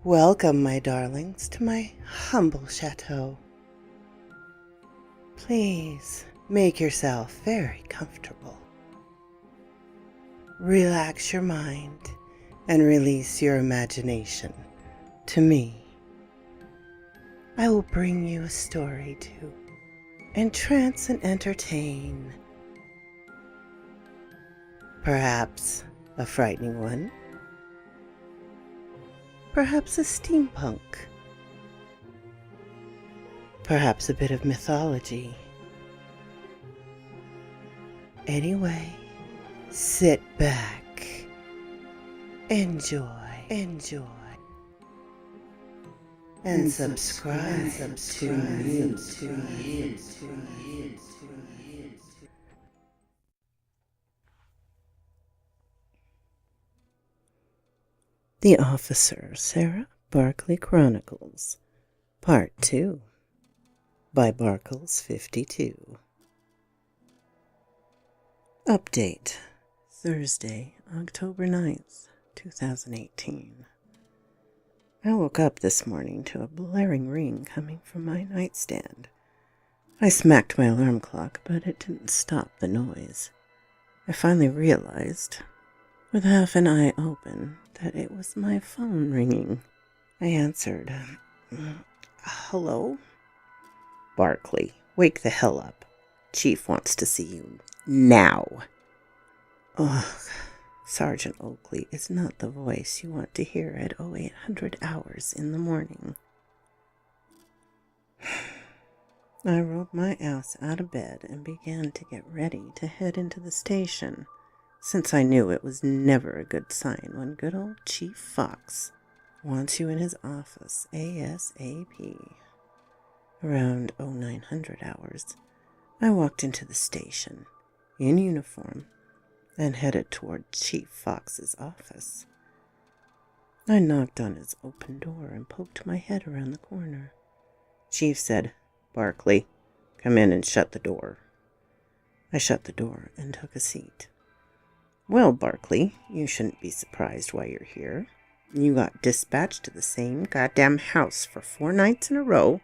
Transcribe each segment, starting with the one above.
Welcome, my darlings, to my humble chateau. Please make yourself very comfortable. Relax your mind and release your imagination to me. I will bring you a story to entrance and entertain. Perhaps a frightening one. Perhaps a steampunk. Perhaps a bit of mythology. Anyway, sit back, enjoy, and subscribe to me. The Officer Sarah Barkley Chronicles, Part 2, by Barkles 52. Update, Thursday, October 9th, 2018. I woke up this morning to a blaring ring coming from my nightstand. I smacked my alarm clock, but it didn't stop the noise. I finally realized, with half an eye open, that it was my phone ringing. I answered, "Hello?" "Barkley, wake the hell up. Chief wants to see you now." Ugh, Sergeant Oakley is not the voice you want to hear at 0800 hours in the morning. I rolled my ass out of bed and began to get ready to head into the station, since I knew it was never a good sign when good old Chief Fox wants you in his office ASAP. Around 0900 hours, I walked into the station, in uniform, and headed toward Chief Fox's office. I knocked on his open door and poked my head around the corner. Chief said, "Barkley, come in and shut the door." I shut the door and took a seat. "Well, Barkley, you shouldn't be surprised why you're here. You got dispatched to the same goddamn house for 4 nights in a row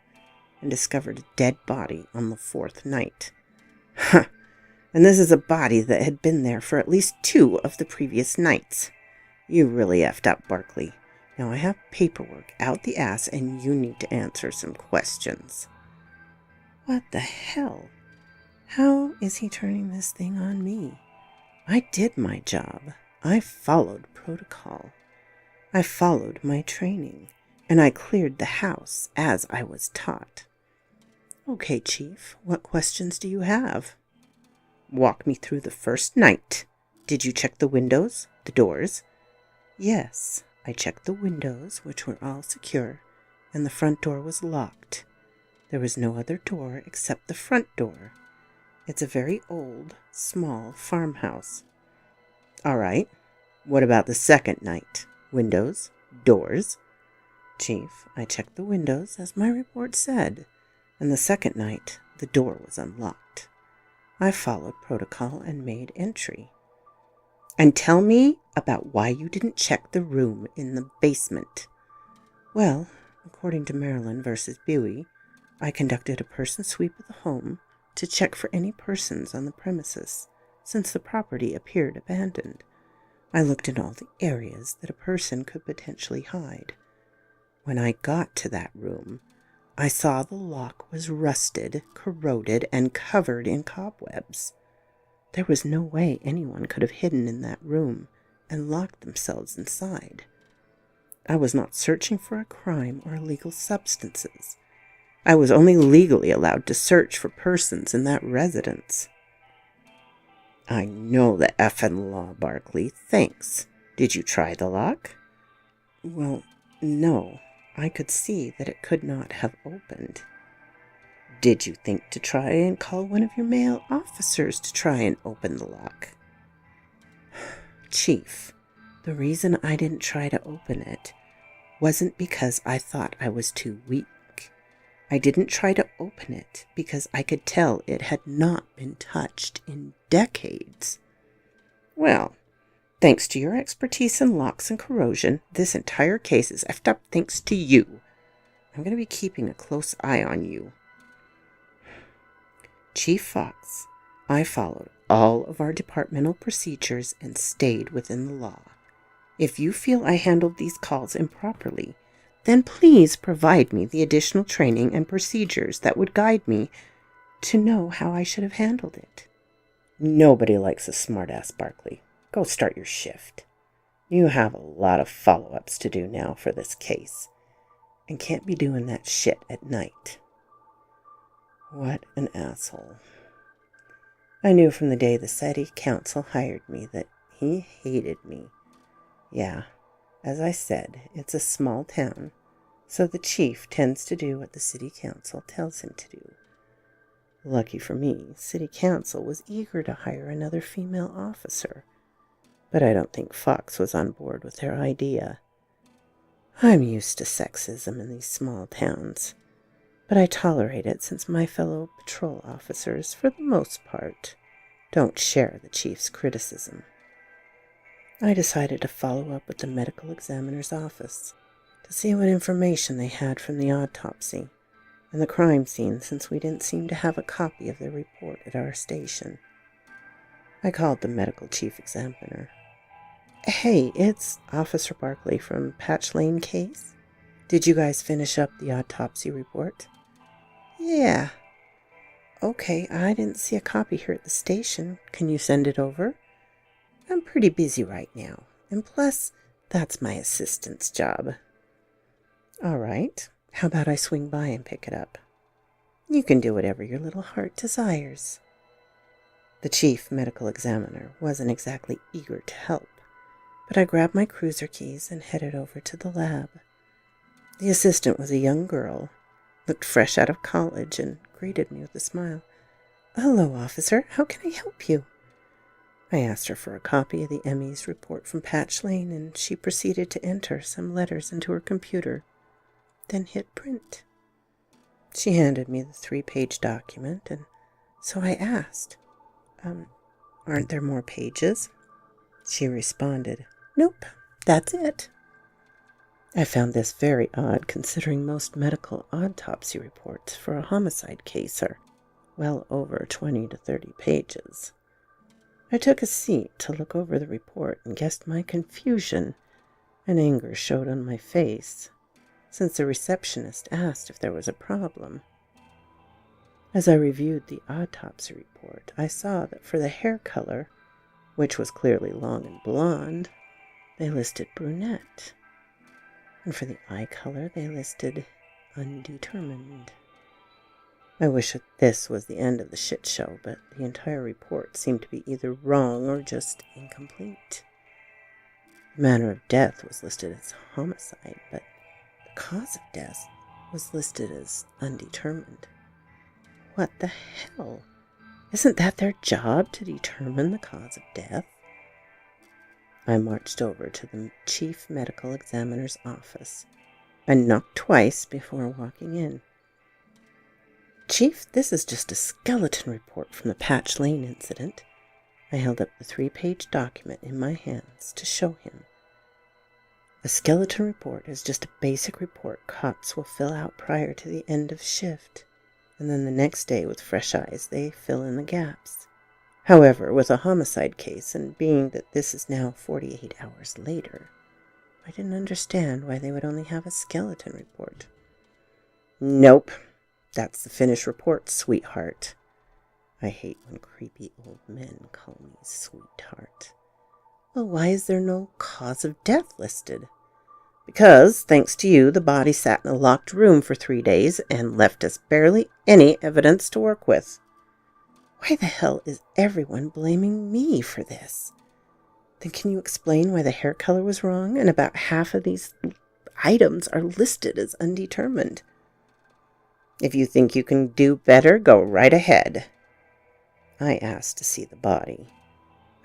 and discovered a dead body on the 4th night. Huh! And this is a body that had been there for at least 2 of the previous nights. You really effed up, Barkley. Now I have paperwork out the ass and you need to answer some questions." What the hell? How is he turning this thing on me? I did my job. I followed protocol. I followed my training, and I cleared the house as I was taught. "Okay, Chief, what questions do you have?" "Walk me through the first night. Did you check the windows, the doors?" "Yes, I checked the windows, which were all secure, and the front door was locked. There was no other door except the front door. It's a very old, small farmhouse." "All right. What about the second night? Windows? Doors?" "Chief, I checked the windows, as my report said, and the second night the door was unlocked. I followed protocol and made entry." "And tell me about why you didn't check the room in the basement." "Well, according to Maryland versus Bowie, I conducted a person sweep of the home to check for any persons on the premises, since the property appeared abandoned. I looked in all the areas that a person could potentially hide. When I got to that room, I saw the lock was rusted, corroded, and covered in cobwebs. There was no way anyone could have hidden in that room and locked themselves inside. I was not searching for a crime or illegal substances. I was only legally allowed to search for persons in that residence." "I know the effing law, Barkley. Thanks. Did you try the lock?" "Well, no. I could see that it could not have opened." "Did you think to try and call one of your male officers to try and open the lock?" "Chief, the reason I didn't try to open it wasn't because I thought I was too weak. I didn't try to open it because I could tell it had not been touched in decades." "Well, Thanks to your expertise in locks and corrosion, this entire case is effed up thanks to you. I'm going to be keeping a close eye on you. Chief Fox, I followed all of our departmental procedures and stayed within the law. If you feel I handled these calls improperly, then please provide me the additional training and procedures that would guide me to know how I should have handled it. Nobody likes a smartass, Barkley. Go start your shift. You have a lot of follow-ups to do now for this case, and can't be doing that shit at night. What an asshole. I knew from the day the city council hired me that he hated me. Yeah, as I said, it's a small town, so the chief tends to do what the city council tells him to do. Lucky for me, city council was eager to hire another female officer, but I don't think Fox was on board with their idea. I'm used to sexism in these small towns, but I tolerate it since my fellow patrol officers, for the most part, don't share the chief's criticism. I decided to follow up with the medical examiner's office to see what information they had from the autopsy and the crime scene, since we didn't seem to have a copy of their report at our station. I called the medical chief examiner. Hey, it's Officer Barkley from Patch Lane case. Did you guys finish up the autopsy report? Yeah. Okay, I didn't see a copy here at the station. Can you send it over? I'm pretty busy right now, and plus, that's my assistant's job. All right. How about I swing by and pick it up? You can do whatever your little heart desires. The chief medical examiner wasn't exactly eager to help, but I grabbed my cruiser keys and headed over to the lab. The assistant was a young girl, looked fresh out of college, and greeted me with a smile. Hello, officer. How can I help you? I asked her for a copy of the ME's report from Patch Lane, and she proceeded to enter some letters into her computer, then hit print. She handed me the 3-page document, and so I asked, aren't there more pages? She responded, Nope, that's it. I found this very odd, considering most medical autopsy reports for a homicide case are well over 20 to 30 pages. I took a seat to look over the report and guessed my confusion and anger showed on my face, since the receptionist asked if there was a problem. As I reviewed the autopsy report, I saw that for the hair color, which was clearly long and blonde, they listed brunette, and for the eye color, they listed undetermined. I wish that this was the end of the shit show, but the entire report seemed to be either wrong or just incomplete. The manner of death was listed as homicide, but the cause of death was listed as undetermined. What the hell? Isn't that their job to determine the cause of death? I marched over to the chief medical examiner's office and knocked twice before walking in. Chief, this is just a skeleton report from the Patch Lane incident. I held up the 3-page document in my hands to show him. A skeleton report is just a basic report cops will fill out prior to the end of shift, and then the next day with fresh eyes they fill in the gaps. However, with a homicide case, and being that this is now 48 hours later, I didn't understand why they would only have a skeleton report. Nope, that's the finished report, sweetheart. I hate when creepy old men call me sweetheart. Well, why is there no cause of death listed? Because, thanks to you, the body sat in a locked room for 3 days and left us barely any evidence to work with. Why the hell is everyone blaming me for this? Then can you explain why the hair color was wrong and about half of these items are listed as undetermined? If you think you can do better, go right ahead. I asked to see the body.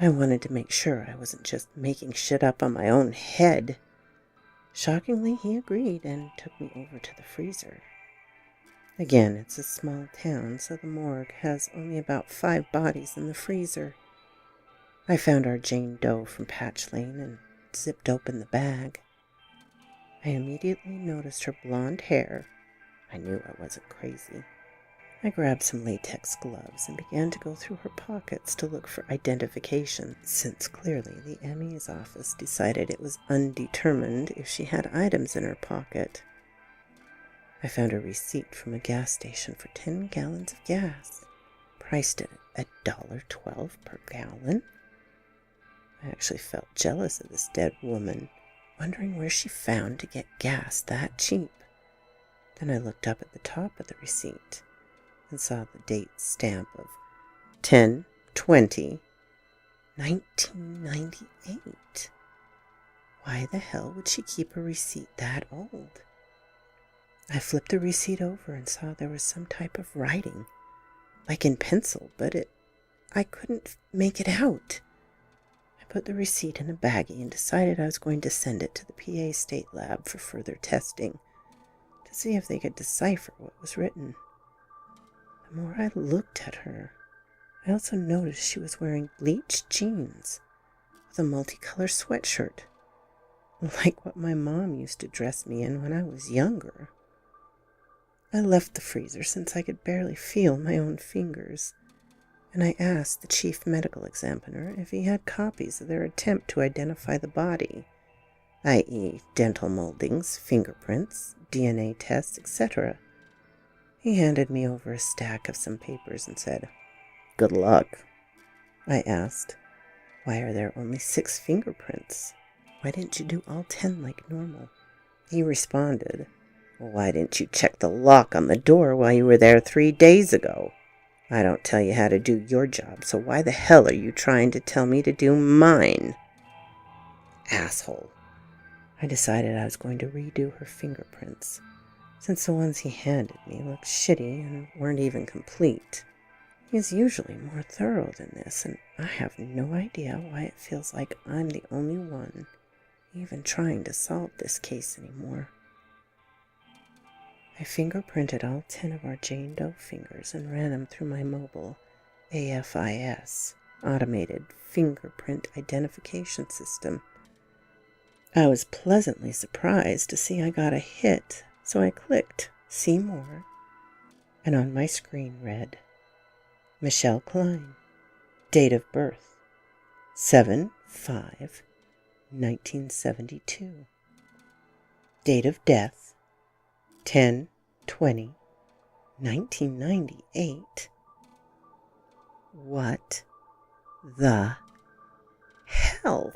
I wanted to make sure I wasn't just making shit up on my own head. Shockingly, he agreed and took me over to the freezer. Again, it's a small town, so the morgue has only about 5 bodies in the freezer. I found our Jane Doe from Patch Lane and zipped open the bag. I immediately noticed her blonde hair. I knew I wasn't crazy. I grabbed some latex gloves and began to go through her pockets to look for identification, since clearly the ME's office decided it was undetermined if she had items in her pocket. I found a receipt from a gas station for 10 gallons of gas, priced at $1.12 per gallon. I actually felt jealous of this dead woman, wondering where she found to get gas that cheap. Then I looked up at the top of the receipt and saw the date stamp of 10/20/1998. Why the hell would she keep a receipt that old? I flipped the receipt over and saw there was some type of writing, like in pencil, but I couldn't make it out. I put the receipt in a baggie and decided I was going to send it to the PA State Lab for further testing, to see if they could decipher what was written. The more I looked at her, I also noticed she was wearing bleached jeans with a multicolor sweatshirt, like what my mom used to dress me in when I was younger. I left the freezer since I could barely feel my own fingers, and I asked the chief medical examiner if he had copies of their attempt to identify the body, i.e. dental moldings, fingerprints, DNA tests, etc. He handed me over a stack of some papers and said, "Good luck." I asked, "Why are there only 6 fingerprints? Why didn't you do all 10 like normal?" He responded, "Well, why didn't you check the lock on the door while you were there 3 days ago? I don't tell you how to do your job, so why the hell are you trying to tell me to do mine?" Asshole. I decided I was going to redo her fingerprints, since the ones he handed me looked shitty and weren't even complete. He's usually more thorough than this, and I have no idea why it feels like I'm the only one even trying to solve this case anymore. I fingerprinted all 10 of our Jane Doe fingers and ran them through my mobile AFIS, automated fingerprint identification system. I was pleasantly surprised to see I got a hit, so I clicked See More, and on my screen read, Michelle Klein, date of birth, 7/5/1972, date of death, 10/20/1998. What the hell?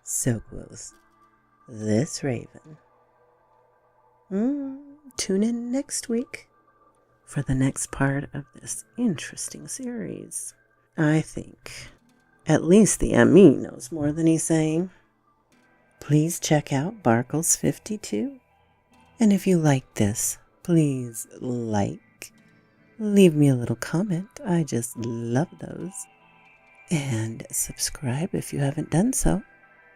So quoth this raven. Tune in next week for the next part of this interesting series. I think at least the ME knows more than he's saying. Please check out Barkle's 52. And if you like this, please like, leave me a little comment. I just love those. And subscribe if you haven't done so.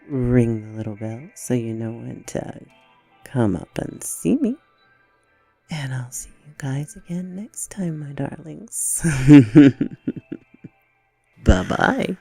Ring the little bell so you know when to come up and see me. And I'll see you guys again next time, my darlings. Bye-bye.